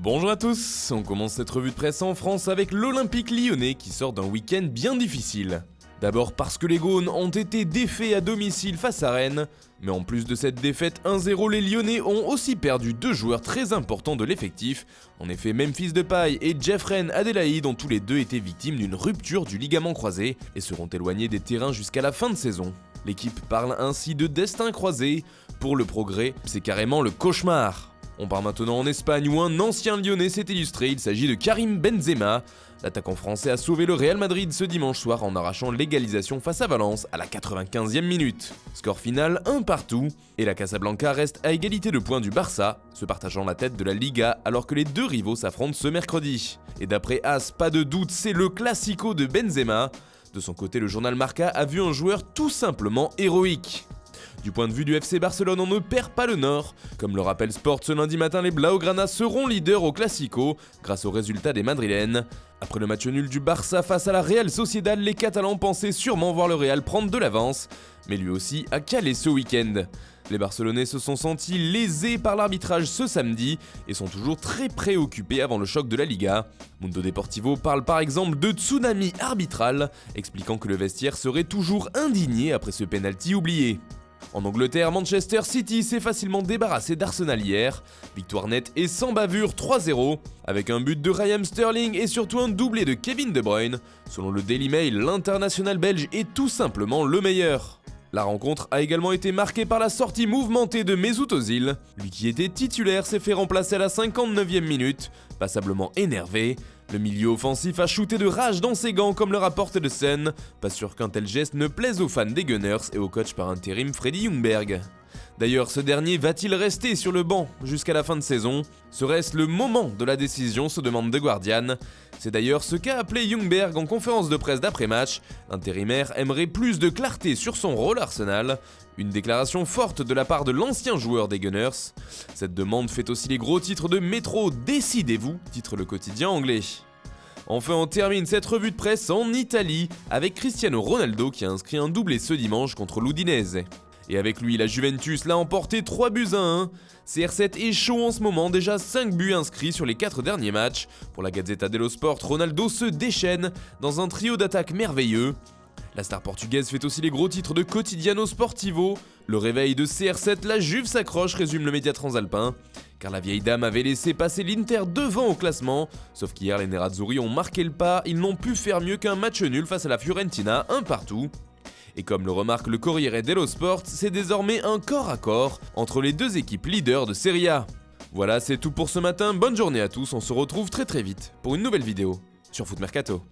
Bonjour à tous, on commence cette revue de presse en France avec l'Olympique lyonnais qui sort d'un week-end bien difficile. D'abord parce que les Gaunes ont été défaits à domicile face à Rennes, mais en plus de cette défaite 1-0, les Lyonnais ont aussi perdu deux joueurs très importants de l'effectif. En effet, Memphis Depay et Jeffrey Adelaide ont tous les deux été victimes d'une rupture du ligament croisé et seront éloignés des terrains jusqu'à la fin de saison. L'équipe parle ainsi de destin croisé. Pour le Progrès, c'est carrément le cauchemar. On part maintenant en Espagne où un ancien Lyonnais s'est illustré, il s'agit de Karim Benzema. L'attaquant français a sauvé le Real Madrid ce dimanche soir en arrachant l'égalisation face à Valence à la 95e minute. Score final 1-1 et la Casablanca reste à égalité de points du Barça, se partageant la tête de la Liga alors que les deux rivaux s'affrontent ce mercredi. Et d'après As, pas de doute, c'est le classico de Benzema. De son côté, le journal Marca a vu un joueur tout simplement héroïque. Du point de vue du FC Barcelone, on ne perd pas le nord. Comme le rappelle Sport ce lundi matin, les Blaugrana seront leaders au Classico grâce au résultat des Madrilènes. Après le match nul du Barça face à la Real Sociedad, les Catalans pensaient sûrement voir le Real prendre de l'avance, mais lui aussi a calé ce week-end. Les Barcelonais se sont sentis lésés par l'arbitrage ce samedi et sont toujours très préoccupés avant le choc de la Liga. Mundo Deportivo parle par exemple de tsunami arbitral, expliquant que le vestiaire serait toujours indigné après ce penalty oublié. En Angleterre, Manchester City s'est facilement débarrassé d'Arsenal hier. Victoire nette et sans bavure 3-0, avec un but de Raheem Sterling et surtout un doublé de Kevin De Bruyne. Selon le Daily Mail, l'international belge est tout simplement le meilleur. La rencontre a également été marquée par la sortie mouvementée de Mesut Özil. Lui qui était titulaire s'est fait remplacer à la 59e minute, passablement énervé. Le milieu offensif a shooté de rage dans ses gants comme le rapporte The Sun. Pas sûr qu'un tel geste ne plaise aux fans des Gunners et au coach par intérim Freddie Ljungberg. D'ailleurs, ce dernier va-t-il rester sur le banc jusqu'à la fin de saison? Serait-ce le moment de la décision, se demande The Guardian. C'est d'ailleurs ce qu'a appelé Ljungberg en conférence de presse d'après-match. L'intérimaire aimerait plus de clarté sur son rôle Arsenal. Une déclaration forte de la part de l'ancien joueur des Gunners. Cette demande fait aussi les gros titres de Métro, décidez-vous, titre le quotidien anglais. Enfin, on termine cette revue de presse en Italie avec Cristiano Ronaldo qui a inscrit un doublé ce dimanche contre l'Udinese. Et avec lui, la Juventus l'a emporté 3-1. CR7 est chaud en ce moment, déjà 5 buts inscrits sur les 4 derniers matchs. Pour la Gazzetta dello Sport, Ronaldo se déchaîne dans un trio d'attaque merveilleux. La star portugaise fait aussi les gros titres de Quotidiano Sportivo. Le réveil de CR7, la Juve s'accroche, résume le média transalpin. Car la vieille dame avait laissé passer l'Inter devant au classement. Sauf qu'hier, les Nerazzurri ont marqué le pas, ils n'ont pu faire mieux qu'un match nul face à la Fiorentina, 1-1. Et comme le remarque le Corriere dello Sport, c'est désormais un corps à corps entre les deux équipes leaders de Serie A. Voilà, c'est tout pour ce matin, bonne journée à tous, on se retrouve très vite pour une nouvelle vidéo sur Foot Mercato.